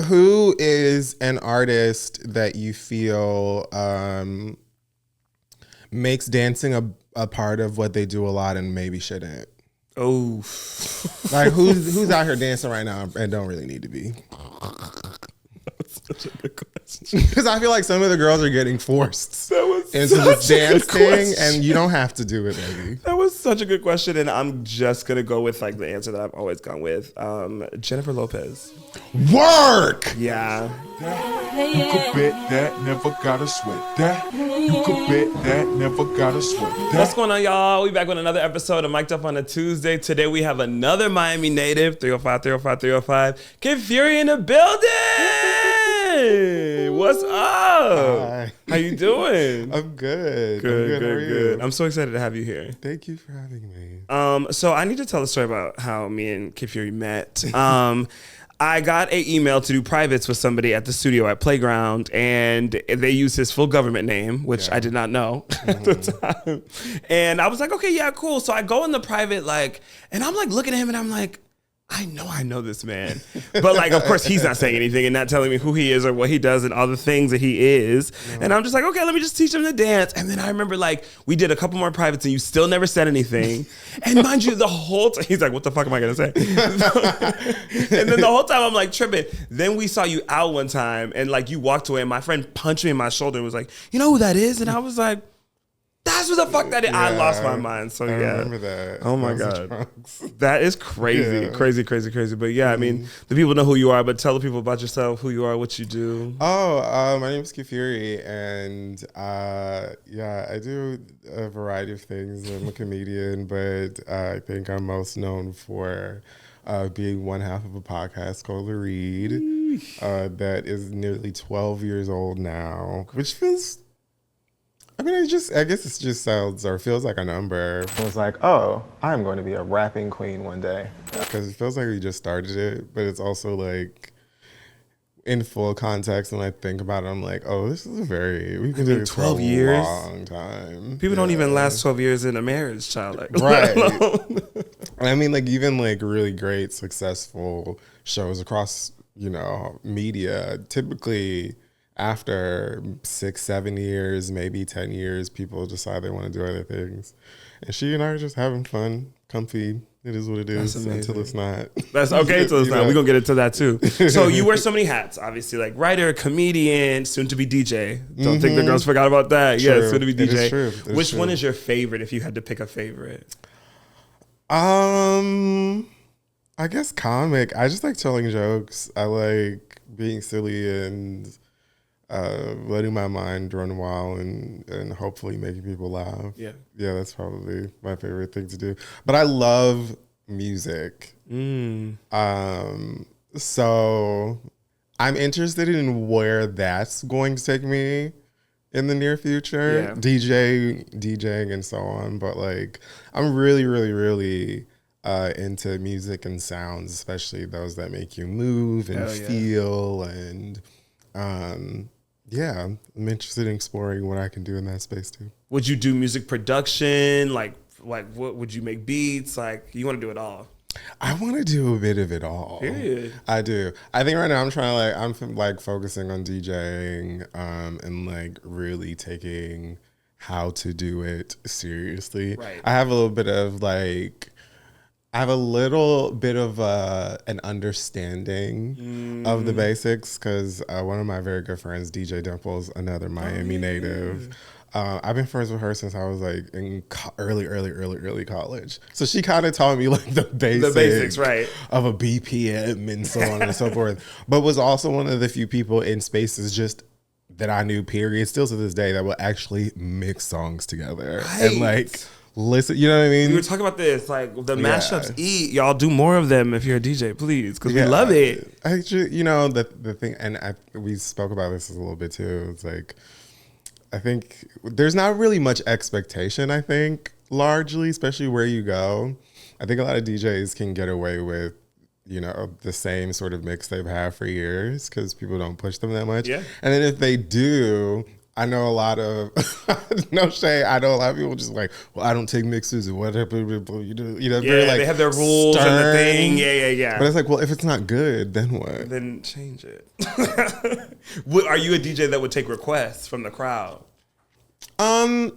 Who is an artist that you feel makes dancing a part of what they do a lot and maybe shouldn't? Oh, like who's out here dancing right now and don't really need to be? That's such a good question. Because I feel like some of the girls are getting forced into this dance thing, and you don't have to do it, baby. That was such a good question, and I'm just gonna go with like the answer that I've always gone with. Jennifer Lopez. Work. Yeah. You could bet that, never gotta sweat that. You could bet that, never gotta sweat that. What's going on, y'all? We back with another episode of Mic'd Up on a Tuesday. Today we have another Miami native, 305. Kid Fury in the building. What's up? Hi. How you doing? I'm good. Good. I'm so excited to have you here. Thank you for having me. So I need to tell a story about how me and Kid Fury met. I got an email to do privates with somebody at the studio at Playground, and they used his full government name, which I did not know at the time. And I was like, okay, yeah, cool. So I go in the private, and I'm like looking at him, and I'm like, I know this man. But like, of course, he's not saying anything and not telling me who he is or what he does and all the things that he is. No. And I'm just like, okay, let me just teach him to dance. And then I remember we did a couple more privates and you still never said anything. And mind you, the whole time, he's like, what the fuck am I going to say? And then the whole time I'm like tripping. Then we saw you out one time and you walked away and my friend punched me in my shoulder and was like, you know who that is? And I was like, that's what the fuck that is. Yeah, I lost my mind. So I remember that. Oh my God. That is crazy. Yeah. Crazy. But yeah, I mean, the people know who you are, but tell the people about yourself, who you are, what you do. Oh, my name is Kid Fury, and I do a variety of things. I'm a comedian, but I think I'm most known for being one half of a podcast called The Read that is nearly 12 years old now, which feels... I mean, I guess it just sounds or feels like a number. I was like, oh, I'm going to be a rapping queen one day. Because it feels like we just started it, but it's also in full context. When I think about it, I'm like, oh, this is we've been doing 12 years, a long time. People don't even last 12 years in a marriage, child. Right. I mean, even really great, successful shows across, media, typically after 6-7 years, maybe 10 years, people decide they want to do other things. And she and I are just having fun, comfy. It is what it is until it's not. That's okay until it's not. We're going to get into that too. So you wear so many hats, obviously, writer, comedian, soon to be DJ. Don't think the girls forgot about that. True. Yeah, soon to be DJ. It is true. Which one is your favorite if you had to pick a favorite? I guess comic. I just like telling jokes. I like being silly and letting my mind run wild and hopefully making people laugh. Yeah, that's probably my favorite thing to do. But I love music. So I'm interested in where that's going to take me in the near future. Yeah. DJing and so on. But I'm really into music and sounds, especially those that make you move and feel and I'm interested in exploring what I can do in that space too. Would you do music production? What would you make beats? You want to do it all? I want to do a bit of it all. Period. I do. I think right now I'm trying I'm focusing on DJing and really taking how to do it seriously. Right. I have a little bit of an understanding of the basics because one of my very good friends, DJ Dimples, another Miami native, I've been friends with her since I was in early college. So she kind of taught me the basics right, of a BPM and so on and so forth. But was also one of the few people in spaces just that I knew, period, still to this day, that will actually mix songs together and listen, you know what I mean? We were talking about this, the mashups. Y'all do more of them if you're a DJ, please, because we love it. Actually, the thing, and we spoke about this a little bit too. It's I think there's not really much expectation. I think largely, especially where you go, I think a lot of DJs can get away with the same sort of mix they've had for years because people don't push them that much. Yeah. And then if they do, I know a lot of no shade. I know a lot of people just like, well, I don't take mixes or whatever. You know, very like they have their rules and the thing. Yeah. But it's like, well, if it's not good, then what? Then change it. Are you a DJ that would take requests from the crowd? I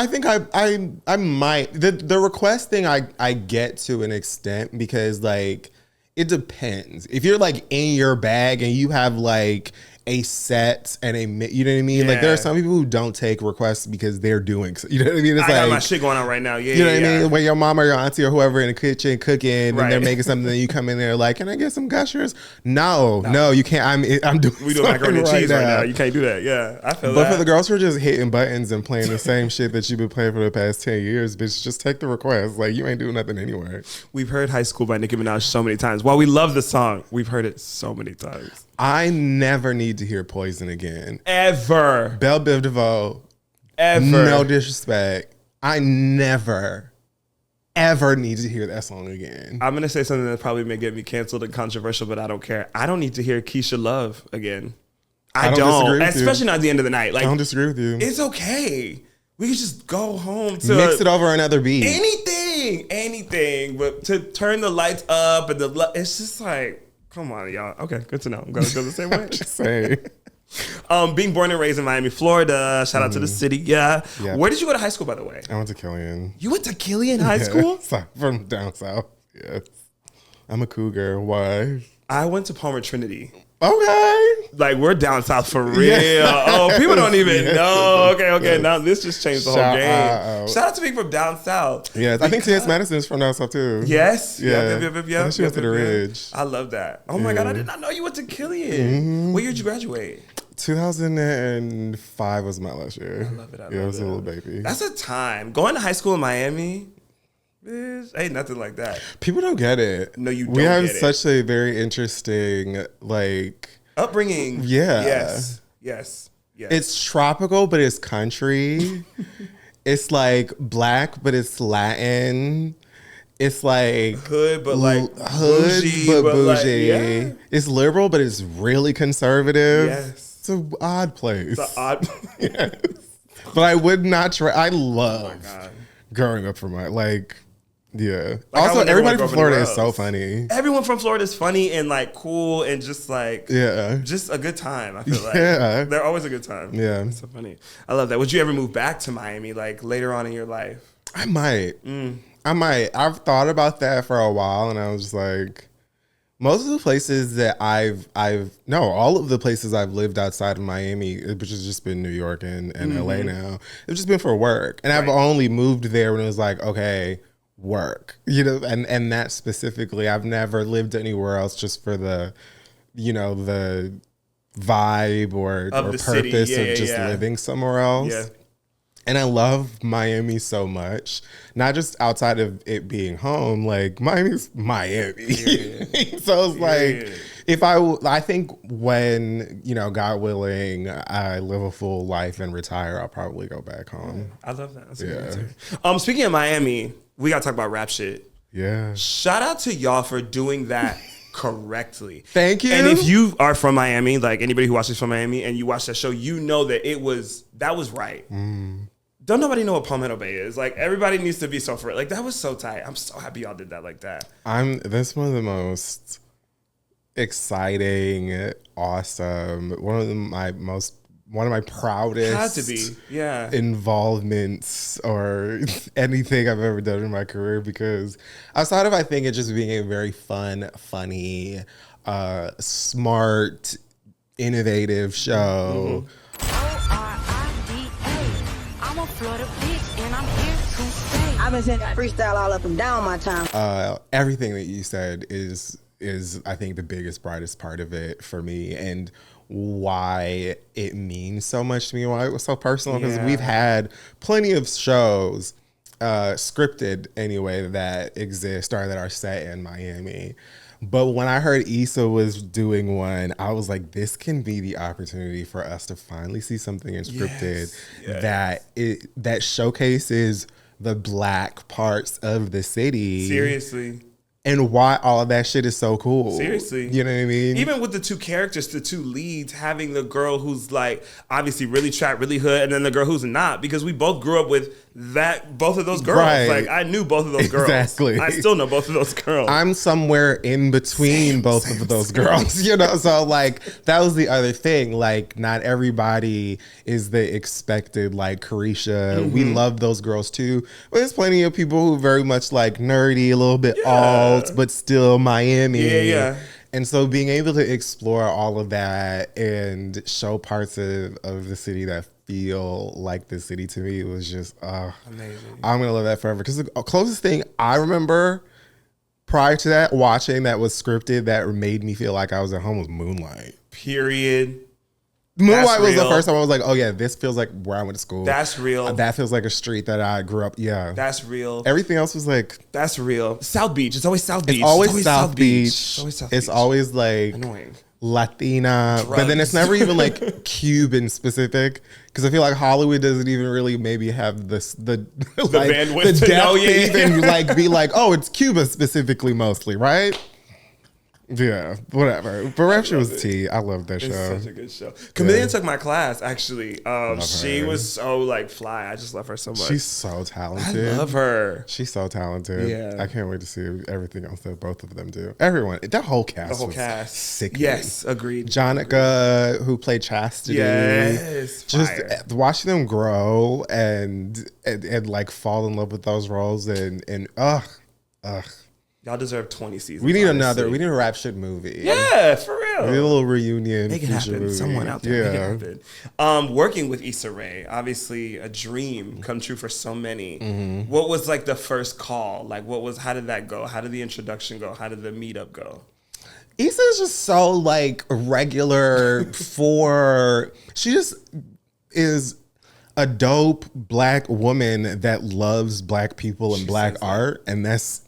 think I might. The request thing I get to an extent because like it depends. If you're like in your bag and you have like a set and you know what I mean? Like there are some people who don't take requests because they're doing, you know what I mean? It's I got my shit going on right now. Yeah, you know what I mean? When your mom or your auntie or whoever in the kitchen cooking and they're making something, and you come in there like, can I get some gushers? No, you can't. I'm doing. We doing macaroni and cheese right now. You can't do that. Yeah, I feel that. But for the girls who are just hitting buttons and playing the same shit that you've been playing for the past 10 years, bitch, just take the request. Like you ain't doing nothing anywhere. We've heard "High School" by Nicki Minaj so many times. While we love the song, we've heard it so many times. I never need to hear Poison again. Ever. Belle Biv DeVoe. Ever. No disrespect. I never, ever need to hear that song again. I'm going to say something that probably may get me canceled and controversial, but I don't care. I don't need to hear Keisha Love again. I don't. Especially not at the end of the night. Like, I don't disagree with you. It's okay. We can just go home to mix it over another beat. Anything. But to turn the lights up and it's just like, come on, y'all. Okay, good to know. I'm going to go the same way. Just saying. Being born and raised in Miami, Florida. Shout out to the city. Yeah. Where did you go to high school, by the way? I went to Killian. You went to Killian High School? From down south. Yes. I'm a cougar. Why? I went to Palmer Trinity. Okay. Like, we're down south for real. Oh, people don't even know. Okay. Now this just changed the whole game. Shout out to being from down south. Yes, I think T.S. Madison is from down south too. Yes. Yeah. Yeah. She went to the Ridge. I love that. Oh my God, I did not know you went to Killian. What year did you graduate? 2005 was my last year. I love it. I was a little baby. That's a time. Going to high school in Miami, ain't nothing like that. People don't get it. No, you don't We have get it. such a very interesting, like... upbringing. Yeah. Yes. It's tropical, but it's country. It's like black, but it's Latin. It's like... hood, but like bougie. Like, It's liberal, but it's really conservative. Yes. It's an odd place. It's an odd... Yes. But I would not try... I love growing up from yeah. Like, also, everybody from Florida is so funny. Everyone from Florida is funny and like cool and just like just a good time. I feel like they're always a good time. Yeah, it's so funny. I love that. Would you ever move back to Miami like later on in your life? I might. I've thought about that for a while, and I was just like, most of the places that all of the places I've lived outside of Miami, which has just been New York and LA now, it's just been for work, and I've only moved there when it was like, okay, work, and that specifically, I've never lived anywhere else just for the vibe or purpose of just living somewhere else. Yeah. And I love Miami so much, not just outside of it being home, like Miami's Miami. So it's like, I think when, God willing, I live a full life and retire, I'll probably go back home. I love that. That's a good answer. Speaking of Miami, we got to talk about rap shit. Yeah. Shout out to y'all for doing that correctly. Thank you. And if you are from Miami, like anybody who watches from Miami and you watch that show, you know that that was right. Don't nobody know what Palmetto Bay is. Like, everybody needs to be so for it. Like, that was so tight. I'm so happy y'all did that like that. That's one of the most exciting, awesome, one of my proudest had to be. involvements or anything I've ever done in my career, because outside of, I think, it just being a very fun, funny, smart, innovative show. I've been saying freestyle all up and down my time. Everything that you said is I think the biggest, brightest part of it for me, and why it means so much to me, why it was so personal, because we've had plenty of shows, scripted anyway, that exist or that are set in Miami. But when I heard Issa was doing one, I was like, this can be the opportunity for us to finally see something in scripted that showcases the Black parts of the city. Seriously. and why all of that shit is so cool. Seriously. You know what I mean? Even with the two characters, the two leads, having the girl who's like obviously really trap, really hood, and then the girl who's not, because we both grew up with both of those girls. Right. Like I knew both of those girls. Exactly. I still know both of those girls. I'm somewhere in between both of those girls, you know? So like that was the other thing. Like not everybody is the expected like Carisha. We love those girls too. But there's plenty of people who very much like nerdy, a little bit alt, but still Miami. Yeah. And so being able to explore all of that and show parts of the city that feel like the city to me was just amazing. I'm gonna love that forever. Because the closest thing I remember prior to that watching that was scripted that made me feel like I was at home was Moonlight. Period. Moonlight was the first time I was like, oh yeah, this feels like where I went to school. That's real. That feels like a street that I grew up. Yeah. That's real. Everything else was like, that's real. South Beach. It's always South Beach. it's always South Beach. It's always South It's Beach. always like Annoying. Latina, but then it's never even like Cuban specific, because I feel like Hollywood doesn't even really maybe have this the like, bandwidth the to know, depth to yeah. even like be like, oh, it's Cuba specifically mostly, right? Yeah, whatever. But Rapture was tea. I love that show. It's such a good show. Chameleon took my class, actually. She her. was so like fly. I just love her so much. She's so talented. I love her. She's so talented. Yeah. I can't wait to see everything else that both of them do. Everyone, that whole cast. The whole was cast. sickening. Yes, agreed. Jonica, who played Chastity. Yes, just fire. watching them grow and like fall in love with those roles and ugh. Y'all deserve 20 seasons. We need honestly. we need a Rap Shit movie. Yeah, for real. We need a little reunion. Make it feature happen. movie. Someone out there, Yeah. make it happen. Working with Issa Rae, obviously a dream come true for so many. Mm-hmm. What was like the first call? Like how did that go? How did the introduction go? How did the meetup go? Issa is just so like regular she just is a dope Black woman that loves Black people and Black art, and that's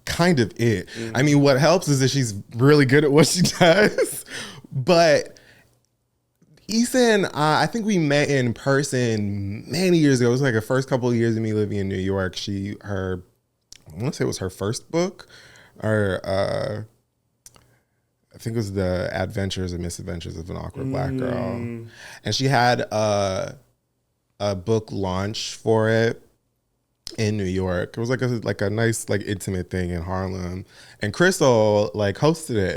kind of it. I mean, what helps is that she's really good at what she does. But Issa and I think we met in person many years ago. It was like the first couple of years of me living in New York. I want to say it was her first book, or I think it was The Adventures and Misadventures of an Awkward Black Girl. And she had a book launch for it in New York. It was like a nice like intimate thing in Harlem, and Crystal like hosted it.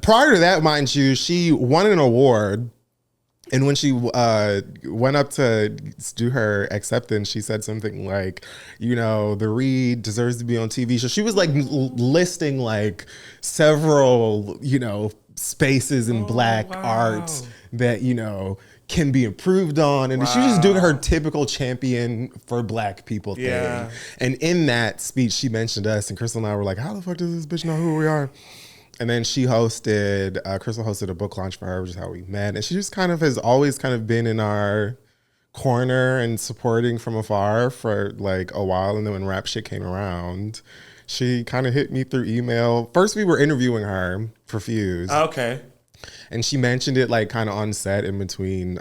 Prior to that, mind you, she won an award, and when she went up to do her acceptance, she said something like, you know, the read deserves to be on TV. So she was like listing like several, you know, spaces in Black art that, you know, can be improved on, and she was just doing her typical champion for Black people thing. And in that speech, she mentioned us, and Crystal and I were like, "How the fuck does this bitch know who we are?" And then Crystal hosted a book launch for her, which is how we met. And she just kind of has always kind of been in our corner and supporting from afar for like a while. And then when Rap Shit came around, she kind of hit me through email. First, we were interviewing her for Fuse. Okay. And she mentioned it like kind of on set in between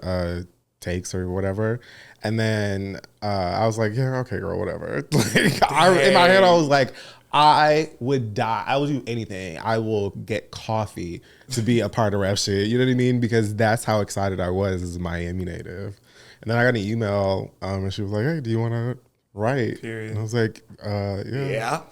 takes or whatever. And then I was like, yeah, okay, girl, whatever. Like in my head, I was like, I would die. I would do anything. I will get coffee to be a part of Rap Shit. You know what I mean? Because that's how excited I was as a Miami native. And then I got an email and she was like, hey, do you want to write? Period. And I was like, yeah. Yeah.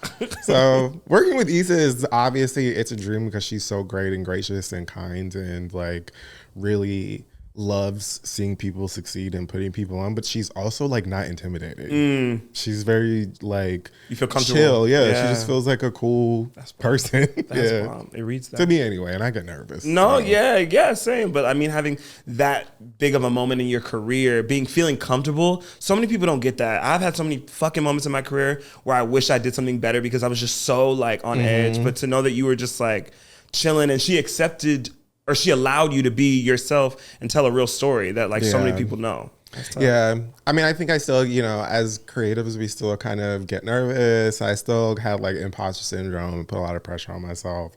So working with Issa is obviously it's a dream because she's so great and gracious and kind and like really loves seeing people succeed and putting people on, but she's also like not intimidating. She's very like You feel comfortable. chill. Yeah. She just feels like a cool person. That's bomb. It reads that. To me anyway, and I get nervous. No, so. yeah, same. But I mean, having that big of a moment in your career, feeling comfortable, so many people don't get that. I've had so many fucking moments in my career where I wish I did something better because I was just so like on edge. But to know that you were just like chilling and she accepted or she allowed you to be yourself and tell a real story that like so many people know. Yeah. I mean, I think I still, you know, as creatives, we still kind of get nervous. I still have like imposter syndrome and put a lot of pressure on myself.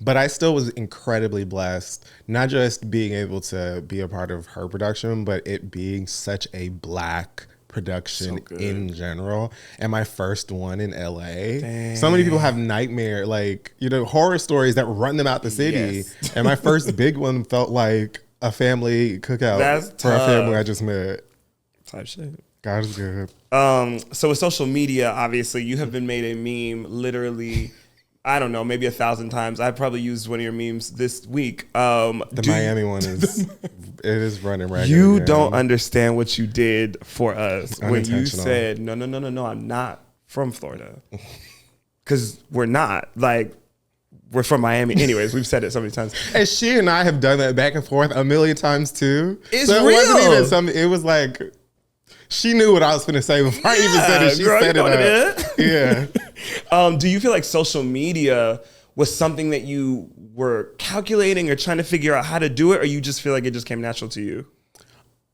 But I still was incredibly blessed, not just being able to be a part of her production, but it being such a Black production So good. in general, and my first one in LA. Dang. So many people have nightmare, like, you know, horror stories that run them out the city. Yes. And my first big one felt like a family cookout That's for tough. a family I just met. Type shit. God is good. So with social media, obviously, you have been made a meme literally, I don't know, maybe 1,000 times. I probably used one of your memes this week. The Miami one is it is running ragged. You again. don't understand what you did for us when you Unintentional. said, no, I'm not from Florida. Because we're not. Like, we're from Miami. Anyways, we've said it so many times. And she and I have done that back and forth a million times too. It's so it wasn't real. even something. It was like she knew what I was going to say before I even said it. She girl, said you know it. what it Yeah. Do you feel like social media was something that you were calculating or trying to figure out how to do it, or you just feel like it just came natural to you?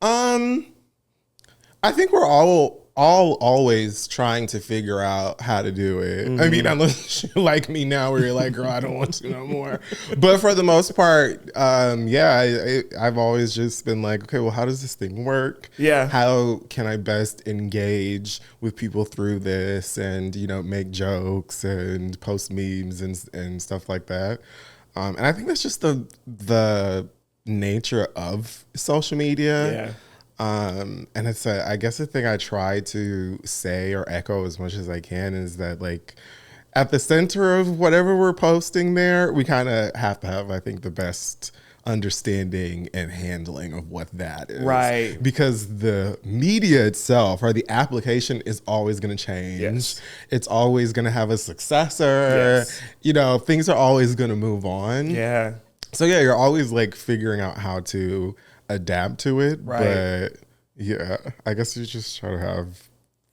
I think we're all always trying to figure out how to do it. I mean, unless you're like me now, where you're like, girl, I don't want to no more. But for the most part, I've always just been like, okay, well, how does this thing work? Yeah. How can I best engage with people through this, and, you know, make jokes and post memes and stuff like that. And I think that's just the nature of social media. Yeah. And it's I guess the thing I try to say or echo as much as I can is that, like, at the center of whatever we're posting there, we kind of have to have, I think, the best understanding and handling of what that is. Right. Because the media itself or the application is always going to change. Yes. It's always going to have a successor. Yes. You know, things are always going to move on. Yeah. So yeah, you're always like figuring out how to adapt to it. Right. But yeah, I guess you just try to have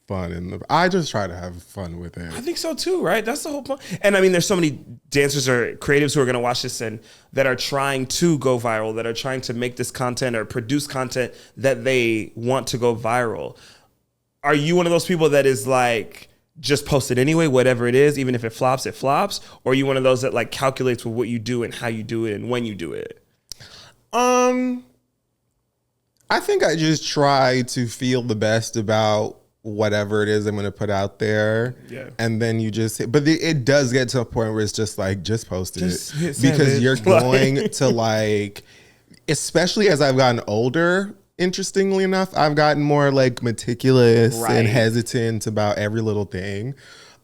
fun I just try to have fun with it. I think so too, right? That's the whole point. And I mean, there's so many dancers or creatives who are going to watch this and that are trying to go viral, that are trying to make this content or produce content that they want to go viral. Are you one of those people that is like, just post it anyway, whatever it is, even if it flops, it flops? Or are you one of those that like calculates with what you do and how you do it and when you do it? I think I just try to feel the best about whatever it is I'm going to put out there. Yeah. And then you just, but it does get to a point where it's just like, just post Just hit it. send, Because bitch. you're going to like, especially as I've gotten older, interestingly enough, I've gotten more like meticulous Right. and hesitant about every little thing.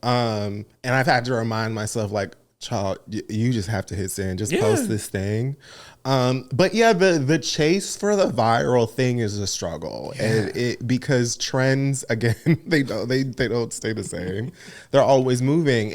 And I've had to remind myself, like, child, you just have to hit send, just post this thing. But yeah, the chase for the viral thing is a struggle, and because trends, again, they don't stay the same. They're always moving.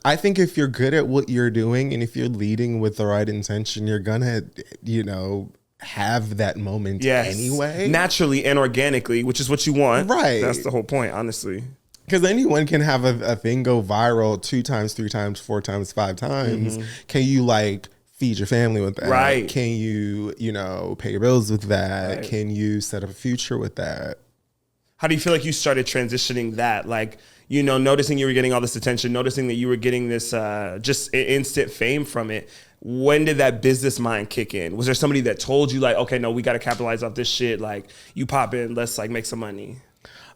I think if you're good at what you're doing, and if you're leading with the right intention, you're gonna, you know, have that moment anyway, naturally and organically, which is what you want. Right. That's the whole point, honestly. Because anyone can have a thing go viral 2 times, 3 times, 4 times, 5 times. Can you like feed your family with that? Right. Can you, you know, pay your bills with that? Right. Can you set up a future with that? How do you feel like you started transitioning that? Like, you know, noticing you were getting all this attention, noticing that you were getting this just instant fame from it. When did that business mind kick in? Was there somebody that told you like, okay, no, we got to capitalize off this shit. Like, you pop in, let's like make some money.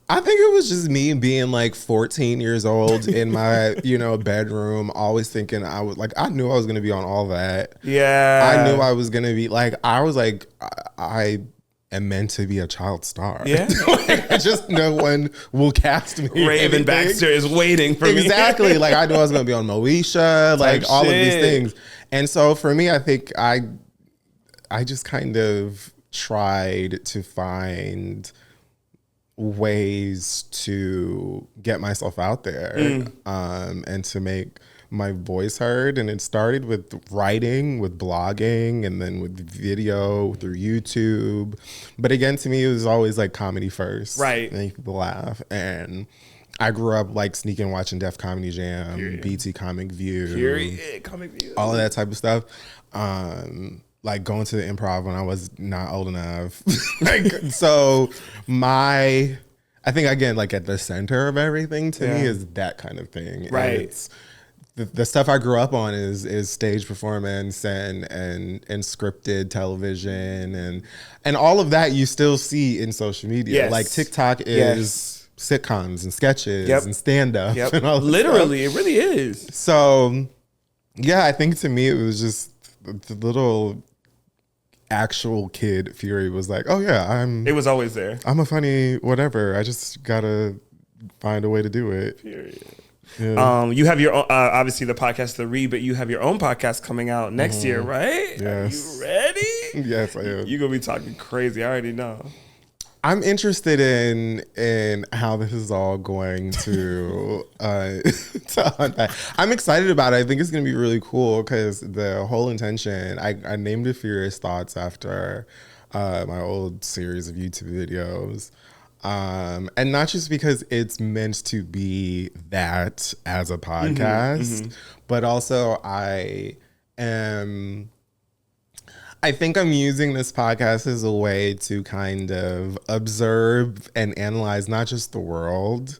I think it was just me being like 14 years old in my, you know, bedroom, always thinking I knew I was going to be on all that. Yeah. I knew I was going to be like, I was like, I am meant to be a child star. Yeah. Like, just no one will cast me. Raven anything. Baxter is waiting for me. Exactly. Like, I knew I was going to be on Moesha, like all of these shit. things. And so for me, I think I just kind of tried to find ways to get myself out there and to make my voice heard. And it started with writing, with blogging, and then with video through YouTube. But again, to me, it was always like comedy first. Right. Make people laugh. And I grew up like sneaking watching Def Comedy Jam, BT Comic View, Comic View. all of that type of stuff. Like going to the improv when I was not old enough. So I think again, like at the center of everything to me is that kind of thing. Right. And it's the stuff I grew up on is stage performance and scripted television and all of that you still see in social media. Yes. Like TikTok is sitcoms and sketches and stand up and all this Literally, stuff. it really is. So yeah, I think to me it was just the little actual Kid Fury was like, oh yeah, It was always there. I'm a funny whatever. I just gotta find a way to do it. Period. Yeah. You have your own, obviously the podcast The Read, but you have your own podcast coming out next year, right? Yes. Are you ready? Yes, I am. You're gonna be talking crazy. I already know. I'm interested in how this is all going to unpack. I'm excited about it. I think it's going to be really cool because the whole intention, I named it Furious Thoughts after my old series of YouTube videos. And not just because it's meant to be that as a podcast, but also I think I'm using this podcast as a way to kind of observe and analyze not just the world,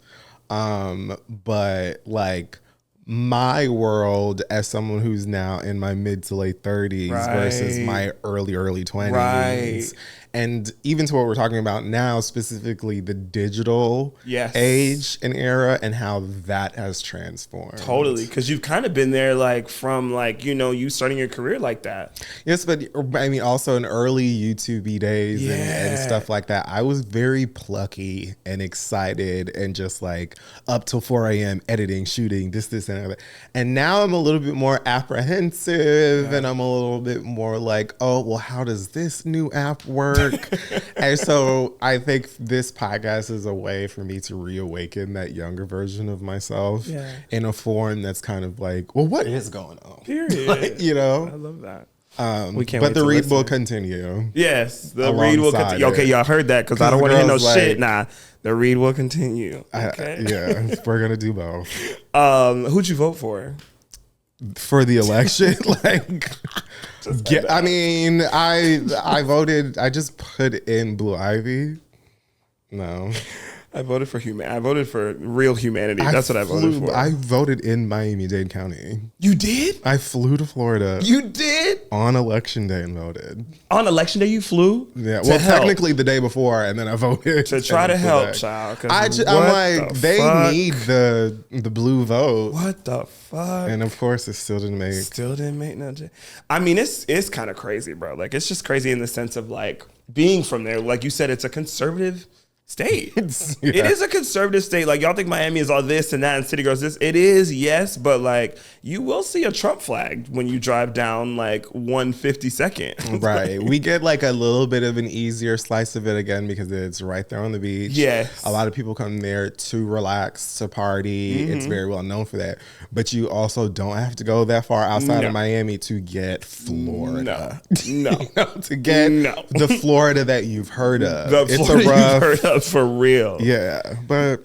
but like my world as someone who's now in my mid to late 30s versus my early 20s. Right. And even to what we're talking about now, specifically the digital age and era and how that has transformed. Totally. Because you've kind of been there like from like, you know, you starting your career like that. Yes, but I mean, also in early YouTube days and stuff like that, I was very plucky and excited and just like up till 4 a.m. editing, shooting, this, and that. And now I'm a little bit more apprehensive and I'm a little bit more like, oh, well, how does this new app work? And so I think this podcast is a way for me to reawaken that younger version of myself in a form that's kind of like, well, what is going on? Period. Like, you know? I love that. We can't but the read will continue. Yes, the read will continue. Okay, y'all heard that because I don't want to hear no shit. Nah, the read will continue. Okay. Yeah, we're going to do both. Who'd you vote for? For the election? Like... I mean, I voted. I just put in Blue Ivy. No, I voted for I voted for real humanity. That's what I voted for. I voted in Miami-Dade County. You did? I flew to Florida. You did? On election day and voted. On election day you flew? Yeah. Well, technically the day before, and then I voted to try to help, child. I'm like, they need the blue vote. What the fuck? And of course, it still didn't make no. I mean, it's kind of crazy, bro. Like, it's just crazy in the sense of like being from there. Like you said, it's a conservative state. It is a conservative state. Like, y'all think Miami is all this and that and city girls this. It is, yes, but like you will see a Trump flag when you drive down like 152nd. Right. We get like a little bit of an easier slice of it again because it's right there on the beach. Yes. A lot of people come there to relax, to party. It's very well known for that. But you also don't have to go that far outside of Miami to get Florida. No. To get the Florida that you've heard of. The Florida you've heard of. For real. Yeah, but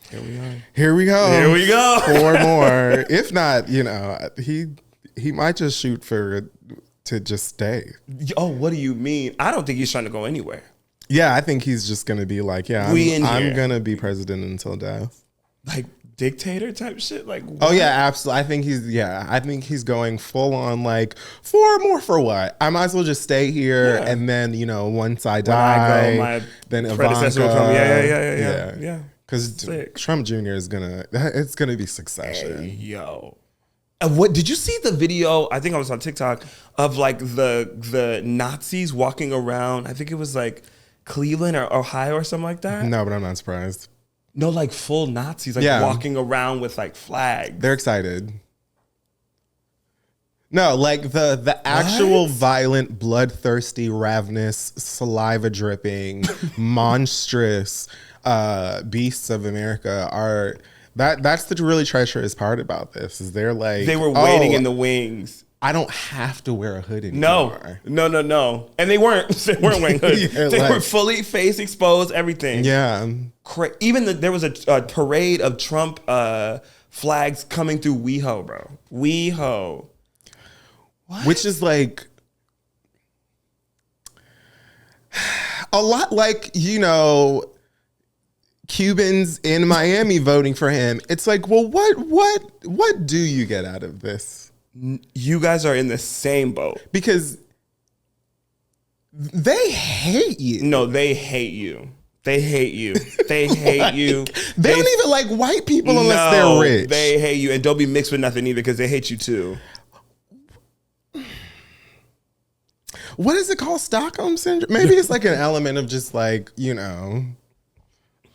here we are. Here we go. Here we go. 4 more. If not, you know, he might just shoot to just stay. Oh, what do you mean? I don't think he's trying to go anywhere. Yeah, I think he's just gonna be like, I'm gonna be president until death. Like dictator type shit? Like what? Oh yeah, absolutely. I think he's going full on like 4 more for what? I might as well just stay here and then, you know, once I die, then Ivanka will come. Yeah. Because Trump Jr. is it's gonna be succession. Hey, yo. What did you see the video? I think I was on TikTok of like the Nazis walking around. I think it was like Cleveland or Ohio or something like that. No, but I'm not surprised. No, like full Nazis, like walking around with like flags. They're excited. No, like the actual violent, bloodthirsty, ravenous, saliva dripping, monstrous beasts of America are. That's the really treacherous part about this. Is they're like they were waiting in the wings. I don't have to wear a hood anymore. No. And they weren't. They weren't wearing hoods. They were fully face exposed, everything. Yeah. Even there was a parade of Trump flags coming through WeHo, bro. WeHo. What? Which is like a lot like, you know, Cubans in Miami voting for him. It's like, well, what do you get out of this? You guys are in the same boat. Because they hate you. No, they hate you. They hate you. They hate you. They don't even like white people unless they're rich. They hate you. And don't be mixed with nothing either because they hate you too. What is it called? Stockholm syndrome? Maybe it's like an element of just like,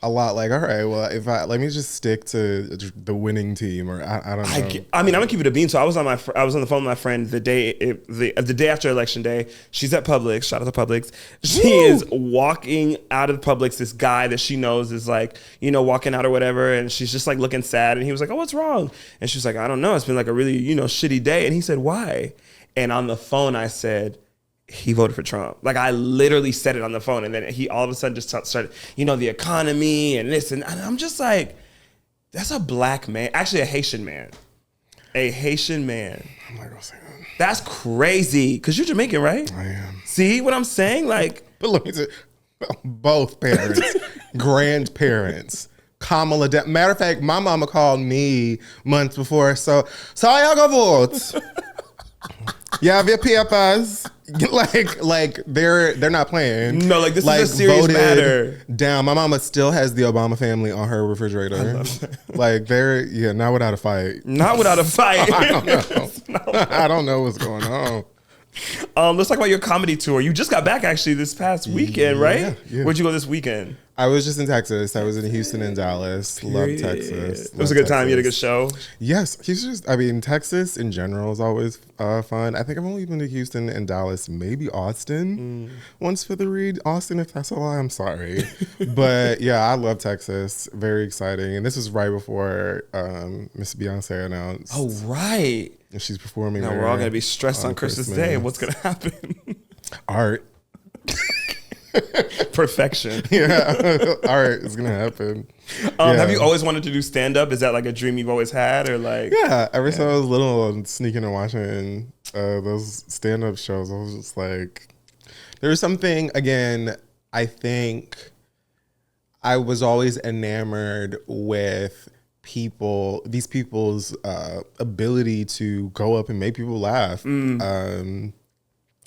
a lot like, all right, well, let me just stick to the winning team, or I don't know. I'm gonna keep it a bean. So I was on the phone with my friend the day after election day. She's at Publix. Shout out to Publix. She is walking out of Publix. This guy that she knows is like, walking out or whatever, and she's just like looking sad. And he was like, "Oh, what's wrong?" And she was like, "I don't know. It's been like a really shitty day." And he said, "Why?" And on the phone, I said, he voted for Trump. Like, I literally said it on the phone, and then he all of a sudden just started, the economy and this, and I'm just like, that's a black man, actually a Haitian man. A Haitian man. I'm not gonna say that. That's crazy, because you're Jamaican, right? I am. See what I'm saying? Like, but let me say, both parents, grandparents, Kamala. Matter of fact, my mama called me months before, so y'all go vote. Yeah, your papers. Like they're not playing. No, like this is a serious matter. Down. My mama still has the Obama family on her refrigerator. I love that. Like they're not without a fight. Not without a fight. I don't know. I don't know what's going on. Let's talk about your comedy tour. You just got back actually this past weekend, right? Yeah. Where'd you go this weekend? I was just in Texas. I was in Houston and Dallas. Love Texas. It was a good time. You had a good show? Yes. Texas in general is always fun. I think I've only been to Houston and Dallas, maybe Austin once for the read. Austin, if that's a lie, I'm sorry. But yeah, I love Texas. Very exciting. And this was right before Miss Beyonce announced. Oh, right. And she's performing. Now we're all going to be stressed on Christmas Day. What's going to happen? Art. Perfection. Yeah. Art is going to happen. Have you always wanted to do stand-up? Is that like a dream you've always had, or like? Yeah. Ever since I was little and sneaking and watching those stand-up shows, I was just like, there was something, again, I think I was always enamored with these people's ability to go up and make people laugh.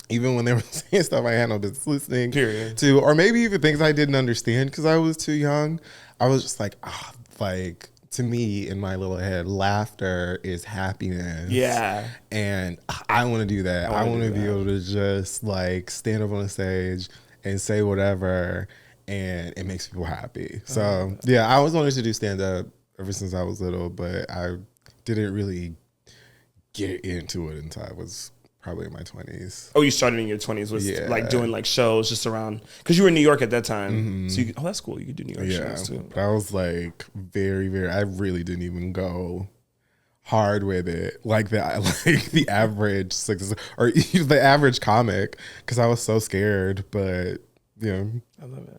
Even when they were saying stuff I had no business listening to, or maybe even things I didn't understand because I was too young. I was just like, to me in my little head, laughter is happiness. Yeah. And I want to do that. I want to be able to just like stand up on a stage and say whatever, and it makes people happy. So yeah, I always wanted to do stand up ever since I was little, but I didn't really get into it until I was probably in my 20s. Oh, you started in your 20s with like doing like shows just around, because you were in New York at that time. So that's cool. You could do New York shows too. But I was like very, very, I really didn't even go hard with it like the average or the average comic, because I was so scared. But yeah, I love it.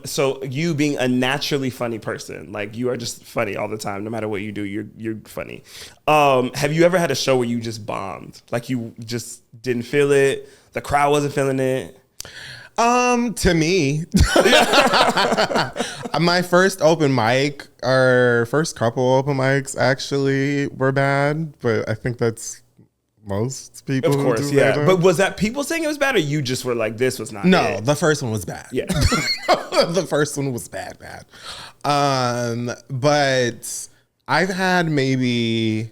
So you being a naturally funny person, like you are just funny all the time, no matter what you do, you're funny. Have you ever had a show where you just bombed? Like you just didn't feel it, the crowd wasn't feeling it? To me, my first open mic, or first couple open mics actually were bad, but I think that's most people. Of course, yeah. But was that people saying it was bad, or you just were like, this was not No, it? The first one was bad. Yeah. The first one was bad. But I've had maybe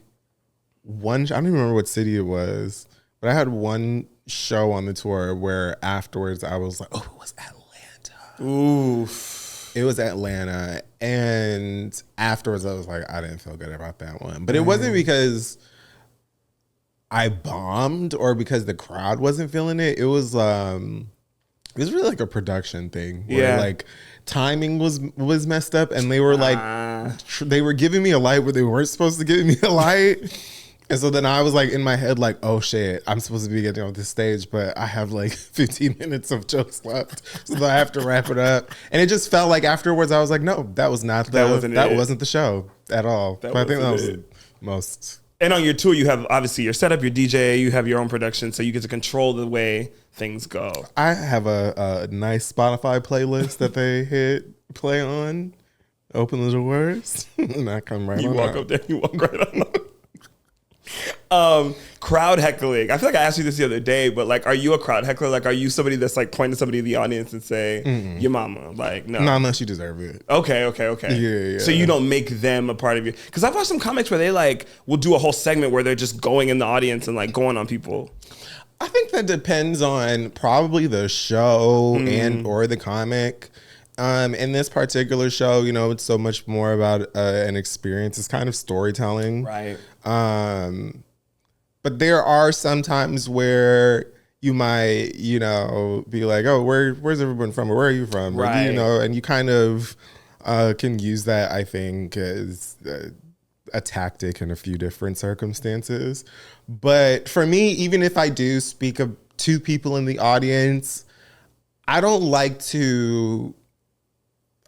one, I don't even remember what city it was, but I had one show on the tour where afterwards I was like, oh, it was Atlanta. Oof. It was Atlanta. And afterwards I was like, I didn't feel good about that one. But it wasn't because I bombed or because the crowd wasn't feeling it. It was really like a production thing where like timing was messed up, and they were like they were giving me a light where they weren't supposed to give me a light. And so then I was like in my head like, oh shit, I'm supposed to be getting on this stage, but I have like 15 minutes of jokes left, so I have to wrap it up. And it just felt like afterwards I was like, no, that was not that wasn't the show at all. But I think that was most. And on your tour, you have obviously your setup, your DJ, you have your own production, so you get to control the way things go. I have a nice Spotify playlist that they hit play on, open the doors, and I come right You on walk out. up there, you walk right on up. Crowd heckling. I feel like I asked you this the other day, but like, are you a crowd heckler? Like, are you somebody that's like pointing to somebody in the audience and say, your mama? Like, no. Not unless you deserve it. Okay. Yeah. So you don't make them a part of you. Because I've watched some comics where they like will do a whole segment where they're just going in the audience and like going on people. I think that depends on probably the show and or the comic. In this particular show, you know, it's so much more about an experience. It's kind of storytelling. Right. But there are some times where you might, you know, be like, oh, where's everyone from? Or where are you from? Right. Or, you know, and you kind of can use that, I think, as a tactic in a few different circumstances. But for me, even if I do speak to people in the audience, I don't like to...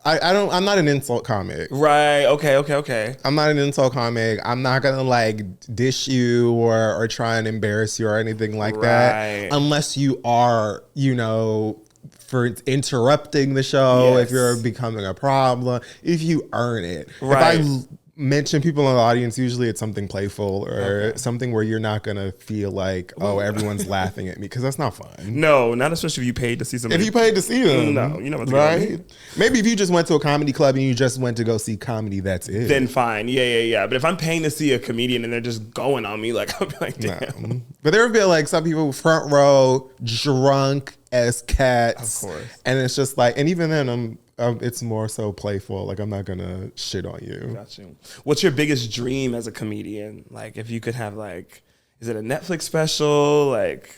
I'm not an insult comic. Right. Okay. I'm not an insult comic. I'm not gonna like dish you or try and embarrass you or anything like that. Unless you are, you know, for interrupting the show, Yes. if you're becoming a problem, if you earn it. Right. If I mention people in the audience, usually it's something playful or something where you're not gonna feel like, oh, everyone's laughing at me, because that's not fun. No, not especially if you paid to see somebody. If you paid to see them, No, you know what's right? going on. Maybe if you just went to a comedy club and you just went to go see comedy, that's it. Then fine. Yeah. But if I'm paying to see a comedian and they're just going on me, like, I'll be like, damn. No. But there would be like some people front row, drunk as cats. Of course. And it's just like, and even then, it's more so playful. Like, I'm not gonna shit on you. Got you. What's your biggest dream as a comedian? Like, if you could have like, is it a Netflix special? Like,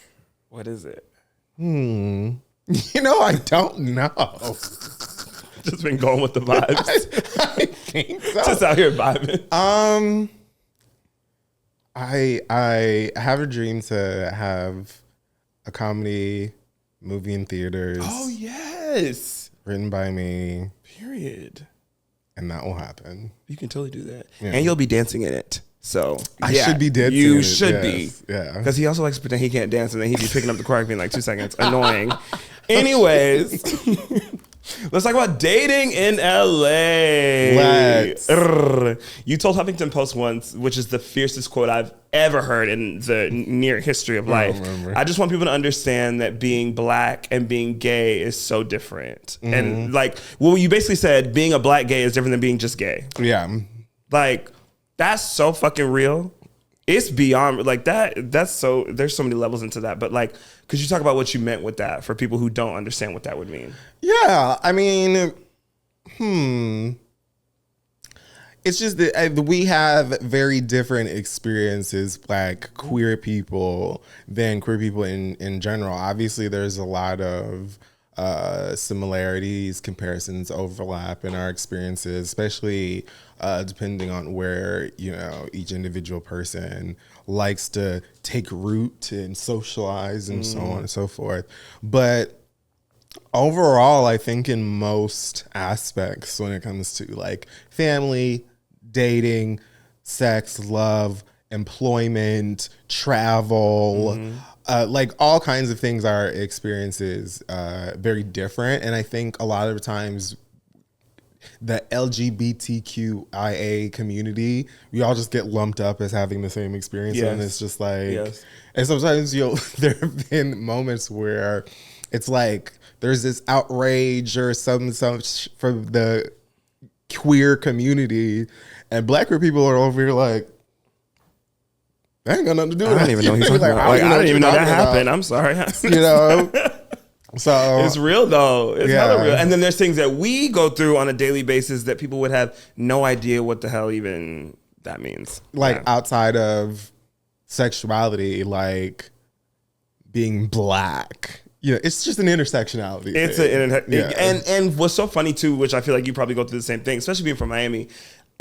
what is it? You know, I don't know. Just been going with the vibes. I think so. Just out here vibing. I have a dream to have a comedy movie in theaters. Oh yes. Written by me, Period. and that will happen. You can totally do that. Yeah. And you'll be dancing in it. So I should be dancing in You it, should yes. be. Yeah. Because he also likes to pretend he can't dance and then he'd be picking up the cork being like 2 seconds. Annoying. Anyways, let's talk about dating in LA. Let's. You told Huffington Post once, which is the fiercest quote I've ever heard in the near history of life. remember. I just want people to understand that being black and being gay is so different. And like, well, you basically said being a black gay is different than being just gay. Yeah. Like, that's so fucking real. It's beyond like that. That's so, there's so many levels into that. But like, could you talk about what you meant with that for people who don't understand what that would mean? Yeah. I mean, it's just that we have very different experiences, Black queer people, than queer people in general. Obviously, there's a lot of similarities, comparisons, overlap in our experiences, especially depending on where, you know, each individual person likes to take root and socialize and so on and so forth. But overall, I think in most aspects, when it comes to like family, dating, sex, love, employment, travel, like all kinds of things, our experiences very different. And I think a lot of the times the LGBTQIA community, we all just get lumped up as having the same experience. Yes. And it's just like, Yes. and sometimes there have been moments where it's like there's this outrage or some from the queer community, and Black queer people are over here like, that ain't got nothing to do with it. I don't even know he's talking about. Like, I didn't even know that happened. I'm sorry. You know? So It's real though. It's Yeah. hella real. And then there's things that we go through on a daily basis that people would have no idea what the hell even that means. like Yeah. outside of sexuality, like being Black. Yeah, it's just an intersectionality. It's thing. and what's so funny too, which I feel like you probably go through the same thing, especially being from Miami.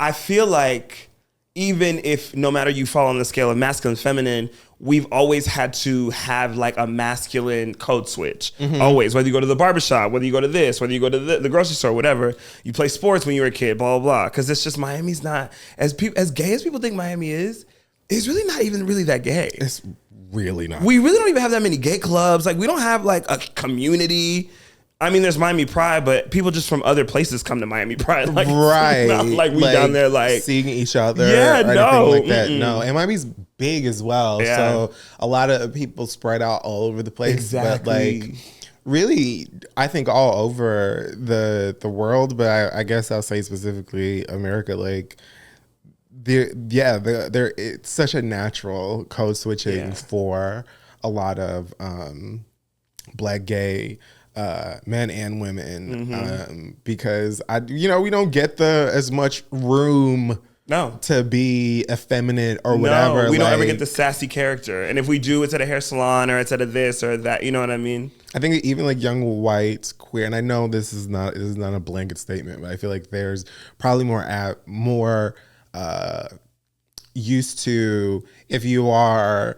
I feel like even if no matter you fall on the scale of masculine, feminine, we've always had to have like a masculine code switch. Always, whether you go to the barbershop, whether you go to this, whether you go to the grocery store, whatever. You play sports when you were a kid, blah, blah, blah. Because it's just Miami's not, as gay as people think Miami is, it's really not even really that gay. It's really not. We really don't even have that many gay clubs. Like, we don't have like a community. I mean, there's Miami Pride, but people just from other places come to Miami Pride. Like, right. Not like we down there, like seeing each other. Yeah, or no. anything like that. No. And Miami's big as well. Yeah. So a lot of people spread out all over the place. Exactly. But like, really, I think all over the world, but I guess I'll say specifically America, like, there it's such a natural code switching for a lot of Black gay men and women, because we don't get as much room to be effeminate or whatever. No, we don't ever get the sassy character, and if we do, it's at a hair salon or it's at a this or that. You know what I mean? I think even like young white queer, and I know this is not a blanket statement, but I feel like there's probably more used to, if you are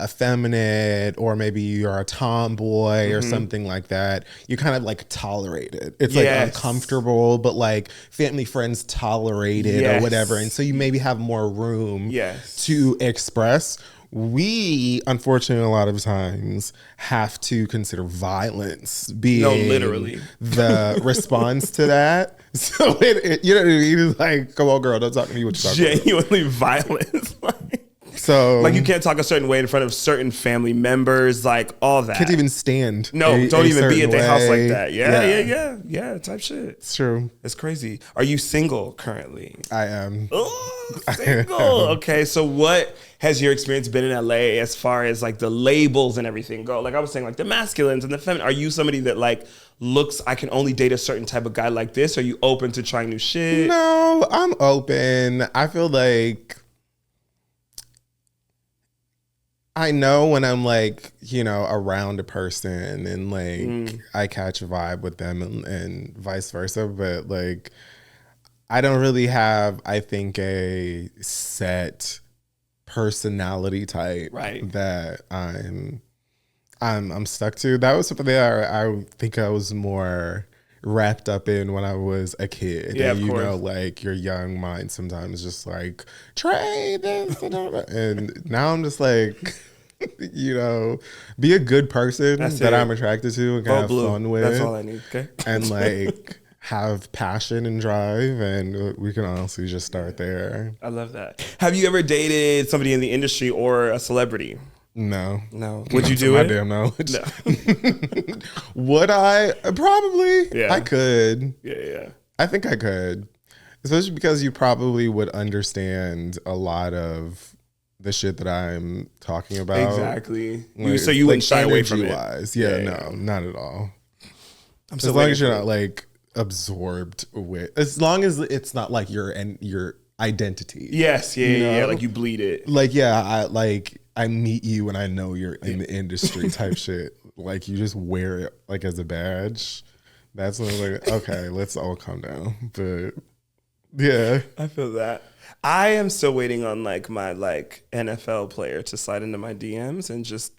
effeminate or maybe you're a tomboy or something like that, you kind of like tolerate it. It's like uncomfortable, but like family friends tolerate it or whatever, and so you maybe have more room to express. We, unfortunately, a lot of times have to consider violence being literally the response to that. So you know what I mean? It's like, come on, girl, don't talk to me. What you talking about? Genuinely violence. So like, you can't talk a certain way in front of certain family members, like all that. Can't even stand. No, don't even be at their house like that. Yeah, type shit. It's true. It's crazy. Are you single currently? I am. Oh, single. Okay, so what has your experience been in LA as far as like the labels and everything go? Like I was saying, like the masculines and the feminine. Are you somebody that like looks, I can only date a certain type of guy like this? Are you open to trying new shit? No, I'm open. I feel like I know when I'm like, around a person and like I catch a vibe with them and vice versa. But like, I don't really have, I think, a set personality type that I'm stuck to. That was something that I think I was more wrapped up in when I was a kid. Yeah, and like your young mind sometimes just like, try this and now I'm just like, be a good person that I'm attracted to and have fun with. That's all I need. Okay. And like have passion and drive, and we can honestly just start there. I love that. Have you ever dated somebody in the industry or a celebrity? No. Would you do it? My damn knowledge. No. Would I? Probably. Yeah. I could. Yeah. I think I could. Especially because you probably would understand a lot of the shit that I'm talking about. Exactly. Like, so you wouldn't shy away from it. Wise. Yeah, no, not at all. As long as you're not like absorbed with, as long as it's not like your identity. Yes. Yeah. Like you bleed it. Like, I meet you and I know you're in the industry type shit. Like you just wear it like as a badge. That's when I'm like, okay, let's all calm down. But yeah. I feel that. I am still waiting on like my like NFL player to slide into my DMs and just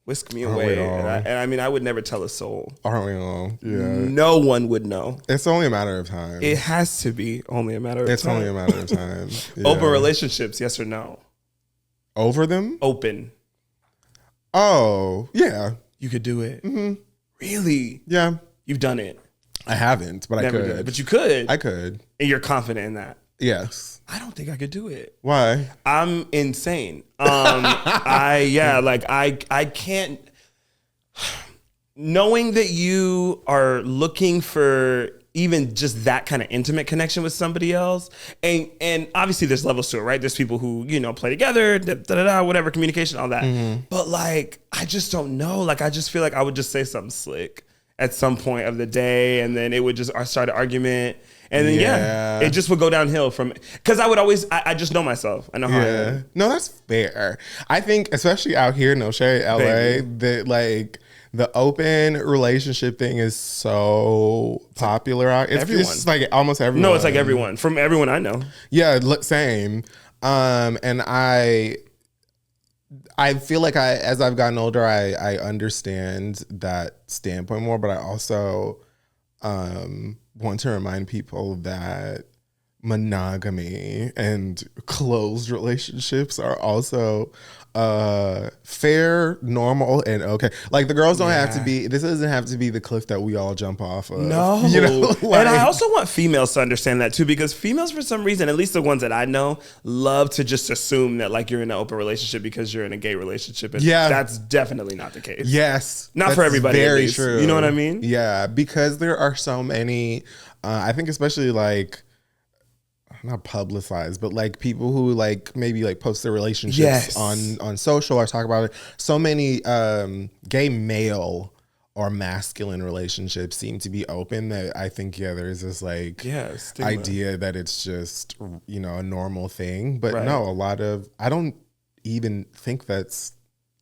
whisk me away. And I mean, I would never tell a soul. Aren't we all? Yeah. No one would know. It's only a matter of time. It has to be only a matter of time. It's only a matter of time. Yeah. Open relationships, yes or no? Over them? Open. Oh, yeah. You could do it. Mm-hmm. Really? Yeah. You've done it. I haven't, but Never I could. did. But you could. I could. And you're confident in that. Yes. I don't think I could do it. Why? I'm insane. I can't. Knowing that you are looking for even just that kind of intimate connection with somebody else, and obviously there's levels to it, right? There's people who play together, whatever, communication, all that. Mm-hmm. But like, I just don't know. Like, I just feel like I would just say something slick at some point of the day, and then it would just start an argument. And then, it just would go downhill from, because I would always, I just know myself. I know how I am. No, that's fair. I think, especially out here, no shade, LA, that like the open relationship thing is so popular out. It's just like almost everyone. No, it's like everyone. From everyone I know. Yeah, same. And I feel like as I've gotten older, I understand that standpoint more, but I also want to remind people that monogamy and closed relationships are also fair, normal, and okay. Like the girls don't have to be. This doesn't have to be the cliff that we all jump off of. No, you know. Like, and I also want females to understand that too, because females, for some reason, at least the ones that I know, love to just assume that like you're in an open relationship because you're in a gay relationship. And that's definitely not the case. Yes, not for everybody. Very true. You know what I mean? Yeah, because there are so many. I think especially like. Not publicized, but like people who like maybe like post their relationships on social or talk about it. So many gay male or masculine relationships seem to be open that I think there's this like idea that it's just, you know, a normal thing. But no, a lot of I don't even think that's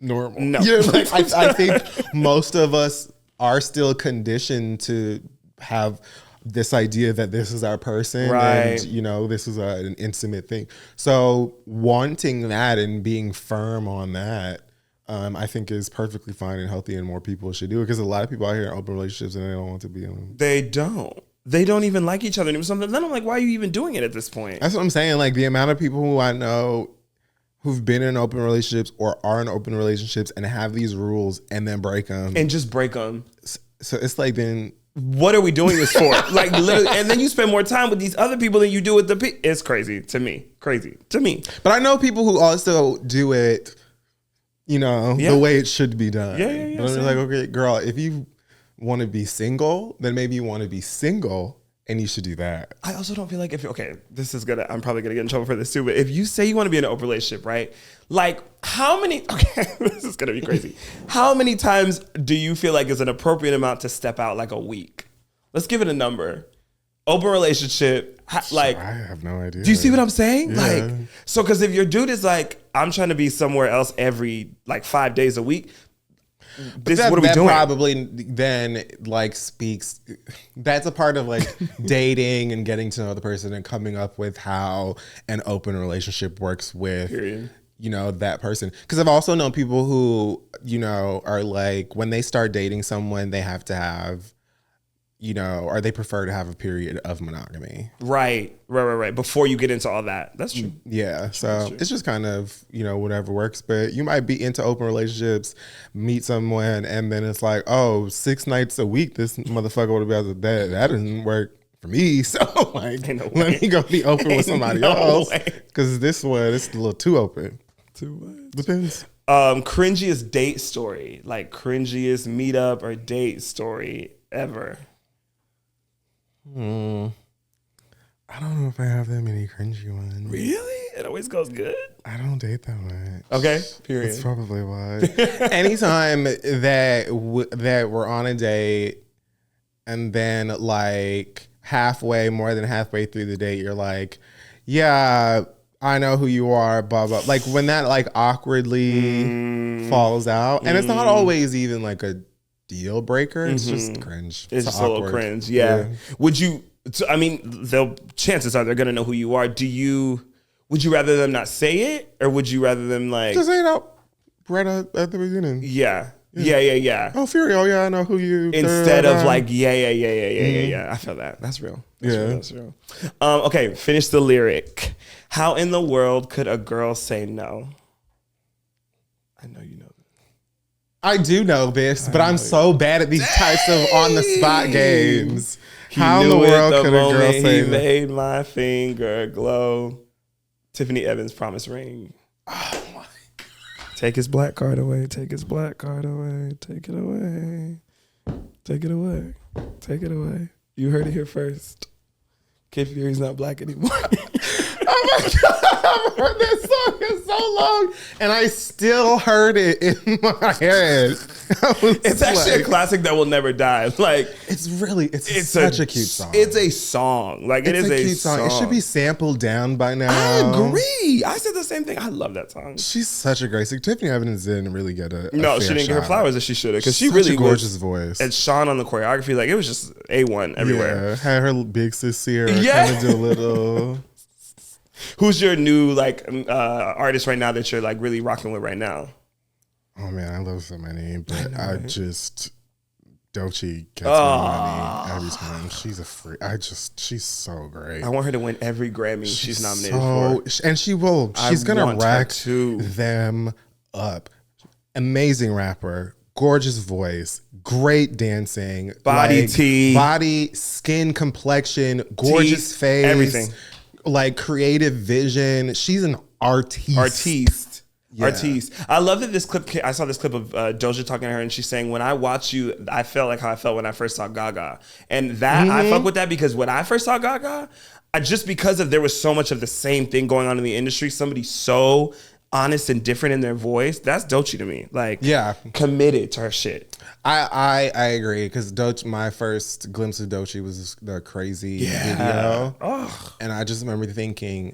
normal. No. You know, like, I think most of us are still conditioned to have this idea that this is our person and, you know, this is an intimate thing. So wanting that and being firm on that, I think is perfectly fine and healthy, and more people should do it, because a lot of people out here in open relationships and they don't want to be in them. They don't even like each other. Then I'm like, why are you even doing it at this point? That's what I'm saying. Like the amount of people who I know who've been in open relationships or are in open relationships and have these rules and then break them. And just break them. So it's like, then what are we doing this for? Like literally, and then you spend more time with these other people than you do with the people. It's crazy to me. But I know people who also do it, you know, the way it should be done. Yeah. But I'm like, okay, girl, if you want to be single, then maybe you want to be single, and you should do that. I also don't feel like I'm probably gonna get in trouble for this too, but if you say you want to be in an open relationship, right? Like this is gonna be crazy. How many times do you feel like is an appropriate amount to step out, like a week? Let's give it a number. Open relationship, like I have no idea. Do you see what I'm saying? Yeah. Like, so because if your dude is like, I'm trying to be somewhere else every like 5 days a week, what are we doing? Probably then like speaks. That's a part of like dating and getting to know the person and coming up with how an open relationship works with, you know, that person. Because I've also known people who, you know, are like, when they start dating someone, they have to have, you know, or they prefer to have a period of monogamy. Right. Before you get into all that. That's true. Yeah. So it's just kind of, you know, whatever works. But you might be into open relationships, meet someone, and then it's like, oh, 6 nights a week, this motherfucker would be able to bed. That doesn't work for me. So like, let me go be open with somebody else. Because this one, it's a little too open. Too much. Depends. Cringiest date story. Like cringiest meetup or date story ever. I don't know if I have that many cringy ones. Really? It always goes good. I don't date that much. Okay. Period. That's probably why. Anytime that we're on a date, and then like more than halfway through the date, you're like, yeah, I know who you are, blah, blah. Like when that like awkwardly falls out, and it's not always even like a deal breaker. It's just cringe. It's just awkward. A little cringe. Yeah. Would you? I mean, chances are they're gonna know who you are. Would you rather them not say it, or would you rather them like just say it out right at the beginning? Yeah. Oh, Fury. Oh, yeah, I know who you. Instead of like, yeah. I feel that. That's real. That's real. Okay. Finish the lyric. How in the world could a girl say no? I know you know. I do know this, but I'm so bad at these types of on the spot games. How in the world could a girl say he made my finger glow? Tiffany Evans' promise ring. Oh my God. Take his black card away. Take his black card away. Take it away. Take it away. Take it away. You heard it here first. Kid Fury's not black anymore. Oh my God, I've heard that song in so long, and I still heard it in my head. It's actually a classic that will never die. Like it's such a cute song. It's a song. Like it's a cute song. It should be sampled down by now. I agree. I said the same thing. I love that song. She's such a great singer. Tiffany Evans didn't really get a no. She didn't get her flowers as she should have, because she really a gorgeous voice. And Sean on the choreography, like it was just A1 everywhere. Yeah, had her big sis Sierra kind of do a little. Who's your new like artist right now that you're like really rocking with right now? Oh man, I love so many, but I just Doechii gets money every time. She's a freak. She's so great. I want her to win every Grammy she's nominated for. And she will. She's going to rack to them up. Amazing rapper, gorgeous voice, great dancing. Body, skin, complexion, gorgeous face. Everything. Like creative vision. She's an artiste. Yeah. Artiste. I love that this clip, I saw this clip of Doja talking to her and she's saying, when I watch you, I felt like how I felt when I first saw Gaga. And that, I fuck with that because when I first saw Gaga, there was so much of the same thing going on in the industry, somebody so honest and different in their voice, that's Doechii to me. Like, committed to her shit. I agree because my first glimpse of Doechii was the Crazy video. And I just remember thinking,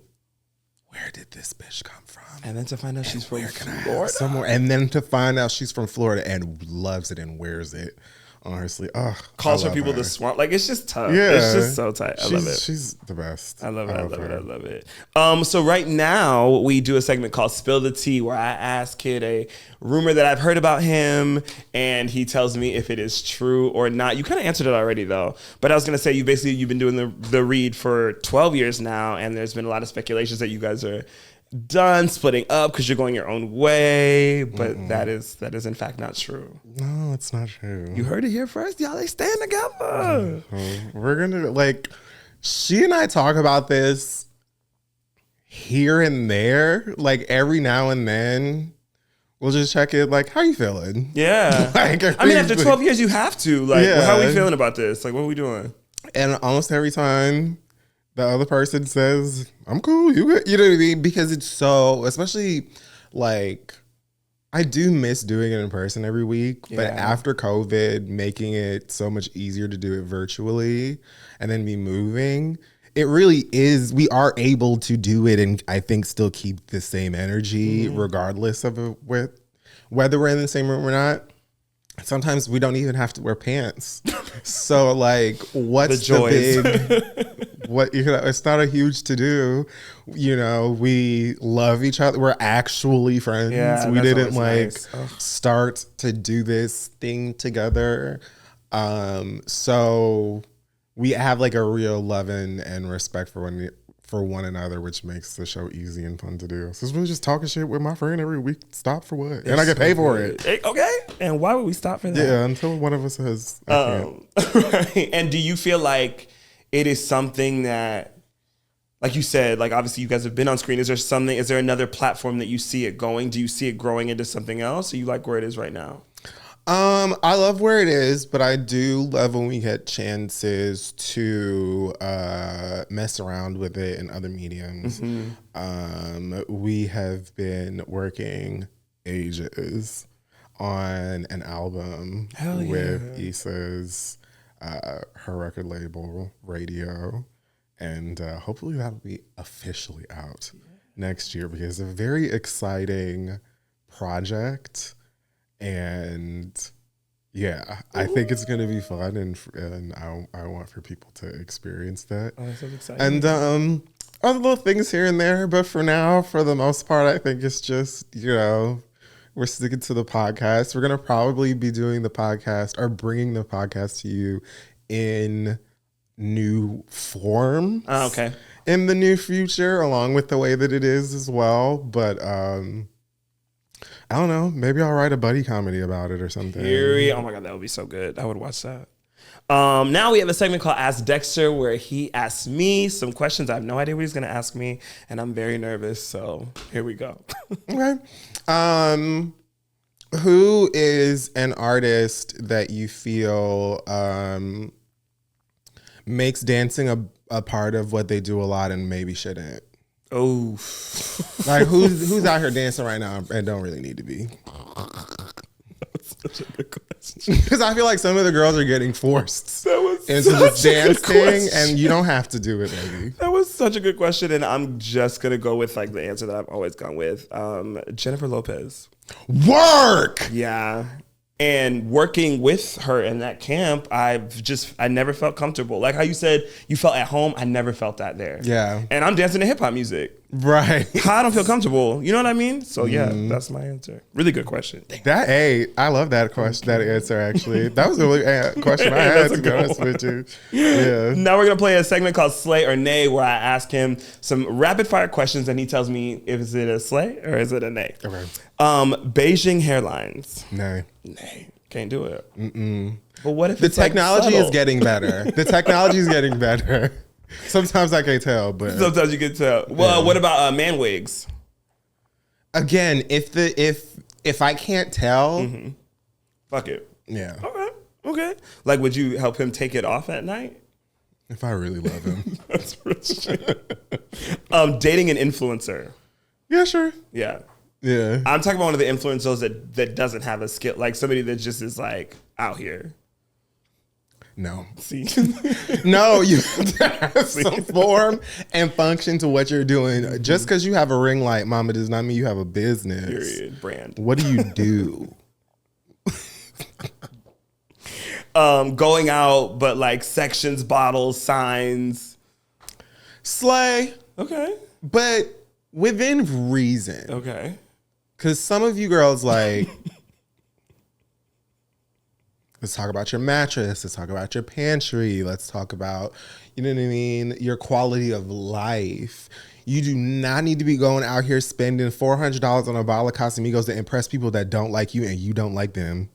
where did this bitch come from? And then to find out she's from Florida. Somewhere. And then to find out she's from Florida and loves it and wears it on her sleeve. Calls her people the swamp. Like, it's just tough. Yeah. It's just so tight. I love it. She's the best. I love it. So right now we do a segment called Spill the Tea where I ask Kid a rumor that I've heard about him and he tells me if it is true or not. You kind of answered it already though. But I was going to say you've been doing the read for 12 years now and there's been a lot of speculations that you guys are done splitting up because you're going your own way, but that is in fact not true. No, it's not true. You heard it here first. Y'all, they stand together. We're gonna she and I talk about this here and there, like every now and then. We'll just check it, like, how you feeling? Yeah. I mean, after 12 years, you have to. Like, how are we feeling about this? Like, what are we doing? And almost every time the other person says, I'm cool, you good. You know what I mean? Because it's so, especially like, I do miss doing it in person every week. Yeah. But after COVID, making it so much easier to do it virtually and then be moving, it really is, we are able to do it and I think still keep the same energy regardless of whether we're in the same room or not. Sometimes we don't even have to wear pants. So like, what's the big, it's not a huge to do. You know, we love each other. We're actually friends. Yeah, we didn't start to do this thing together. So we have like a real love and respect for one another, which makes the show easy and fun to do. So it's really just talking shit with my friend every week. Stop for what? And I get paid for it. Okay. And why would we stop for that? Yeah, until one of us says, I can't. Right. And do you feel like it is something that, like you said, like obviously you guys have been on screen. Is there another platform that you see it going? Do you see it growing into something else? Or you like where it is right now? I love where it is, but I do love when we get chances to mess around with it in other mediums. We have been working ages on an album with Issa's her record label, Radio, and hopefully that'll be officially out next year because it's a very exciting project. And yeah, I think it's gonna be fun, and I want for people to experience that. Oh, that sounds exciting. And other little things here and there, but for now, for the most part, I think it's just we're sticking to the podcast. We're gonna probably be doing the podcast or bringing the podcast to you in new forms. Okay. In the near future, along with the way that it is as well, but I don't know. Maybe I'll write a buddy comedy about it or something. Oh my God, that would be so good. I would watch that. Now we have a segment called Ask Dexter where he asks me some questions. I have no idea what he's going to ask me, and I'm very nervous. So here we go. Okay. Who is an artist that you feel makes dancing a part of what they do a lot and maybe shouldn't? Oh, like who's out here dancing right now and don't really need to be? That's such a good question. Because I feel like some of the girls are getting forced into this dance thing, and you don't have to do it, baby. That was such a good question, and I'm just gonna go with like the answer that I've always gone with. Jennifer Lopez. Work. Yeah. And working with her in that camp, I never felt comfortable. Like how you said you felt at home, I never felt that there. Yeah. And I'm dancing to hip hop music. Right. How I don't feel comfortable. You know what I mean? So yeah, that's my answer. Really good question. I love that question, that answer, actually. That was the only question I had, to be honest with you. Yeah. Now we're going to play a segment called Slay or Nay, where I ask him some rapid fire questions and he tells me if is it a slay or is it a nay. Okay. Beijing hairlines. Nay. Nay. Can't do it. But what if The it's like technology subtle? is getting better. The technology is getting better. Sometimes I can't tell, but Sometimes you can tell. Well, what about man wigs? again, if I can't tell, Fuck it. yeah. Okay. Like, would you help him take it off at night? If I really love him, That's real shit. Dating an influencer. yeah, sure, Yeah. yeah. I'm talking about one of the influencers that doesn't have a skill, like somebody that just is like out here. No, See, no, you have to have some form and function to what you're doing. Just because you have a ring light, mama, does not mean you have a business. period. Brand. What do you do? Going out, but like sections, bottles, signs. Slay, Okay. but within reason. Okay. Because some of you girls like, let's talk about your mattress. Let's talk about your pantry. Let's talk about, you know what I mean, your quality of life. You do not need to be going out here spending $400 on a bottle of Casamigos to impress people that don't like you and you don't like them.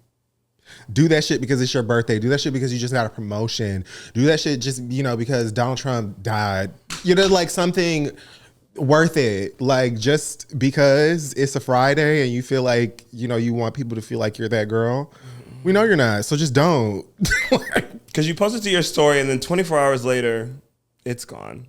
Do that shit because it's your birthday. Do that shit because you just got a promotion. Do that shit just, because Donald Trump died. Like something worth it. Like just because it's a Friday and you feel like, you want people to feel like you're that girl. We know you're not, so just don't. Because you post it to your story and then 24 hours later, it's gone.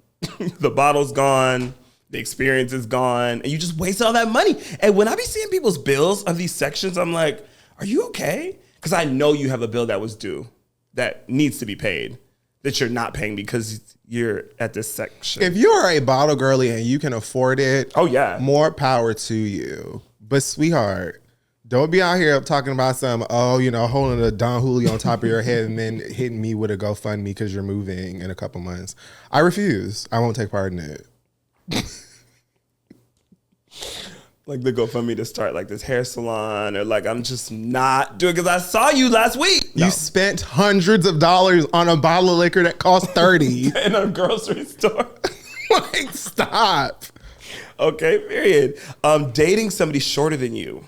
The bottle's gone. The experience is gone. And you just waste all that money. And when I be seeing people's bills of these sections, I'm like, are you okay? Because I know you have a bill that was due, that needs to be paid, that you're not paying because you're at this section. If you are a bottle girly and you can afford it, Oh, yeah. more power to you. But sweetheart, don't be out here talking about holding a Don Julio on top of your head and then hitting me with a GoFundMe because you're moving in a couple months. I refuse. I won't take part in it. Like the GoFundMe to start like this hair salon, or like I'm just not doing, because I saw you last week. No. You spent hundreds of dollars on a bottle of liquor that cost $30. In a grocery store. Like, stop. Okay, period. Dating somebody shorter than you.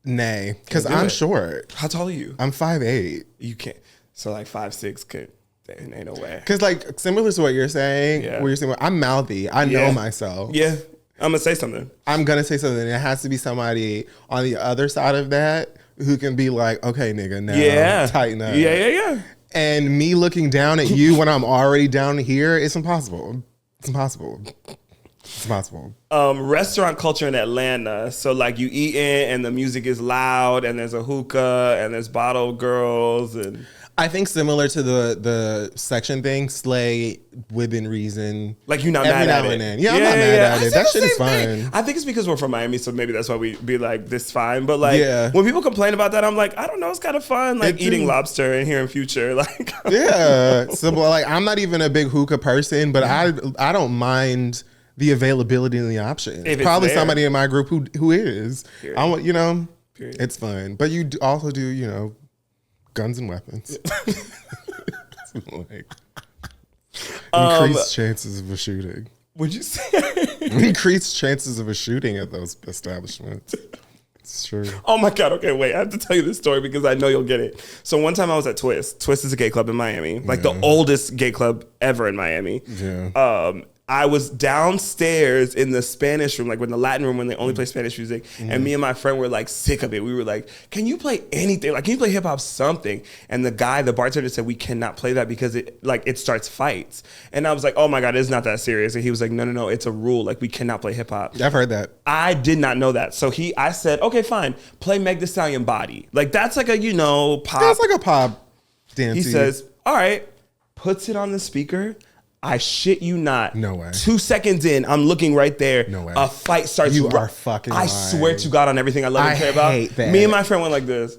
Nay, because Can't do I'm it. short. How tall are you? I'm 5'8". You can't. So like 5'6" could. Ain't no way. Because like similar to what you're saying, Yeah. where you're saying, I'm mouthy. I know Yeah. myself. Yeah, I'm gonna say something. I'm gonna say something. It has to be somebody on the other side of that who can be like, okay, nigga, now tighten up. Yeah. And me looking down at you when I'm already down here, it's impossible. It's impossible. It's impossible. Restaurant culture in Atlanta. So like you eat in and the music is loud and there's a hookah and there's bottle girls and. I think similar to the section thing, slay within reason. Like you're not every mad now at and it. then. Yeah, I'm not mad at it. That shit is Thing. fun. I think it's because we're from Miami, so maybe that's why we be like, this fine. But like, Yeah. when people complain about that, I'm like, I don't know, it's kind of fun. Like It eating do. lobster in here in Future. Like, Yeah. So like I'm not even a big hookah person, but I don't mind the availability and the option. If it's Probably there. somebody in my group who is. Period. I want Period. it's fun. But you also do, guns and weapons. Like, increased chances of a shooting. would you say? Increased chances of a shooting at those establishments. It's true. Oh my God. Okay, wait. I have to tell you this story because I know you'll get it. So one time I was at Twist. Twist is a gay club in Miami, like the oldest gay club ever in Miami. Yeah. I was downstairs in the Spanish room, like in the Latin room when they only play Spanish music. And me and my friend were like sick of it. We were like, can you play anything? Like, can you play hip hop something? And the bartender said, we cannot play that because it starts fights. And I was like, oh my God, it's not that serious. And he was like, no, it's a rule. Like, we cannot play hip hop. I've heard that. I did not know that. So I said, okay, fine. Play Meg Thee Stallion Body. Like, that's like a, pop. That's like a pop dance. He says, all right, puts it on the speaker. I shit you not. No way. 2 seconds in, I'm looking right there. No way. A fight starts. You are fucking I lying. swear to God on everything I love and care about. hate that. Me and my friend went like this.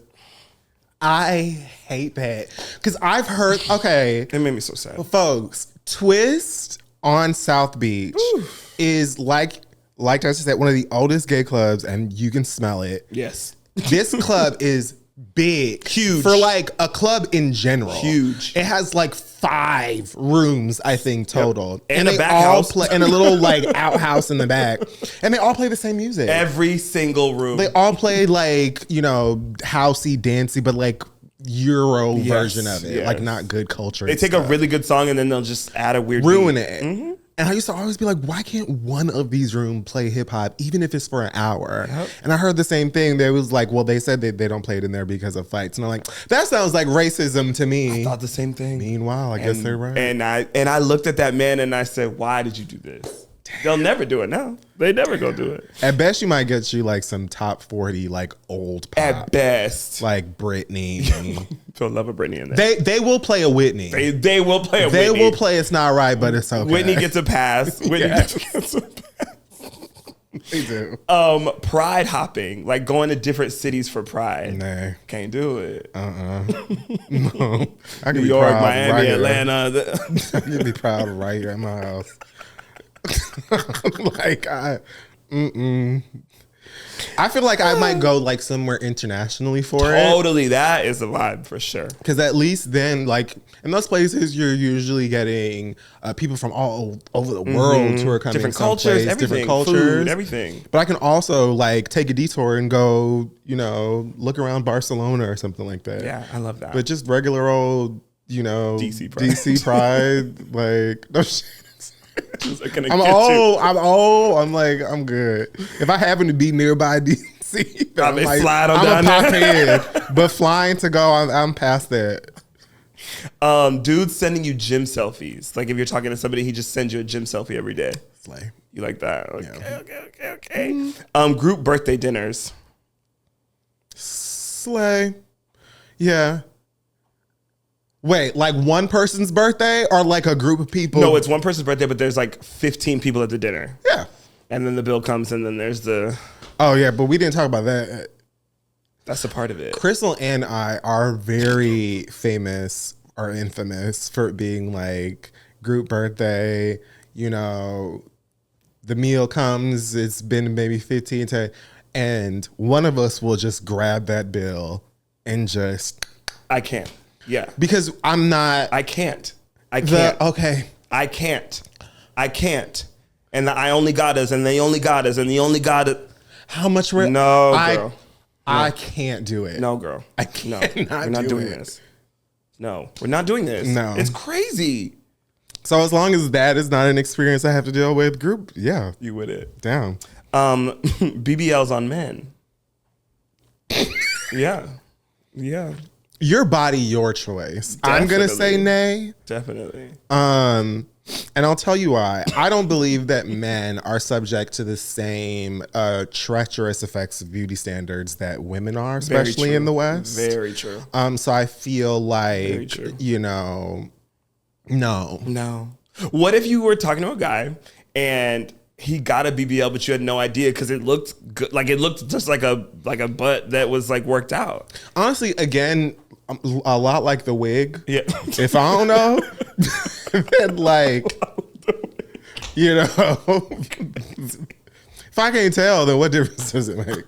I hate that. Because I've heard, okay, It made me so sad. folks, Twist on South Beach is like I said, one of the oldest gay clubs, and you can smell it. Yes. This club is big. Huge. For like a club in general. Huge. It has like 5 rooms, I think, total. Yep. And a they back all house. and a little like outhouse in the back. And they all play the same music. Every single room. They all play like, you know, housey, dancey, but like Euro version of it. yes. Like not good culture. They take a really good song and then they'll just add a weird ruin beat. it. Mm-hmm. And I used to always be like, why can't one of these rooms play hip hop, even if it's for an hour? Yep. And I heard the same thing. There was like, well, they said they don't play it in there because of fights. And I'm like, that sounds like racism to me. I thought the same thing. Meanwhile, I guess they're right. And I looked at that man and I said, why did you do this? Damn. They'll never do it now. They never go do it. At best, you might get you like some top 40 like old pop. At best. Like Britney. Feel love a Britney in there. They will play a Whitney. They will play a Whitney. They will play It's Not Right, but it's okay. Whitney gets a pass. Whitney gets a pass. They do. Pride hopping, like going to different cities for pride. Nah. Can't do it. No. I can New be York, proud Miami, right Atlanta. I can be proud of right here at my house. Like I feel like I might go like somewhere internationally for it. Totally, that is a vibe for sure. Because at least then, like in those places, you're usually getting people from all over the world who are coming. Different cultures, everything, different cultures, food, everything. But I can also like take a detour and go, you know, look around Barcelona or something like that. Yeah, I love that. But just regular old, you know, DC pride, like no shit. I'm like, I'm good. If I happen to be nearby DC, then I'm like, slide on I'm down pop there. in. But flying to go, I'm past that. Dudes sending you gym selfies. Like if you're talking to somebody, he just sends you a gym selfie every day. Slay. You like that? Yeah. Okay. Group birthday dinners. Slay. Yeah. Wait, like one person's birthday or like a group of people? No, it's one person's birthday, but there's like 15 people at the dinner. Yeah. And then the bill comes and then there's the... Oh, yeah, but we didn't talk about that. That's a part of it. Crystal and I are very famous or infamous for being like group birthday, you know, the meal comes, it's been maybe 15 to, and one of us will just grab that bill and just... I can't. Yeah. Because I'm not... I can't. Okay. I can't. And I only got us, and they only got us, and they only got it. How much... No, girl. I can't do it. No, girl. I can't. We're not doing this. No, we're not doing this. No. It's crazy. So as long as that is not an experience I have to deal with, group, yeah. You with it. Down. BBLs on men. Yeah. Yeah. Your body, your choice. Definitely. I'm going to say nay. Definitely. And I'll tell you why. I don't believe that men are subject to the same treacherous effects of beauty standards that women are, especially in the West. Very true. So I feel like, you know, no. What if you were talking to a guy and he got a BBL, but you had no idea because it looked good. Like it looked just like a butt that was like worked out. Honestly, again, a lot like the wig. Yeah. If I don't know, then like, you know, if I can't tell, then what difference does it make?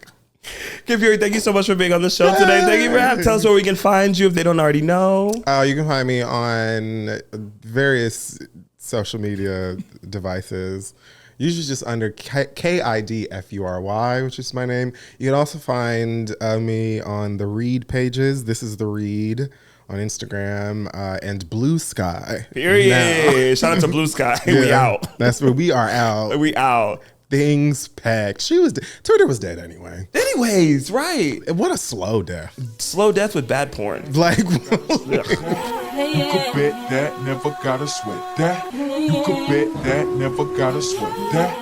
Kid Fury, thank you so much for being on the show today. Thank you for having. Tell us where we can find you if they don't already know. You can find me on various social media devices. Usually just under KIDFURY, which is my name. You can also find me on the Read pages. This is the Read on Instagram and Blue Sky. Period. Shout out to Blue Sky. Yeah, we out. That's where we are out. We out. Things packed. Twitter was dead anyway. Anyways, right. What a slow death. Slow death with bad porn. Like, you could bet that, never gotta sweat that. You could bet that, never gotta sweat that.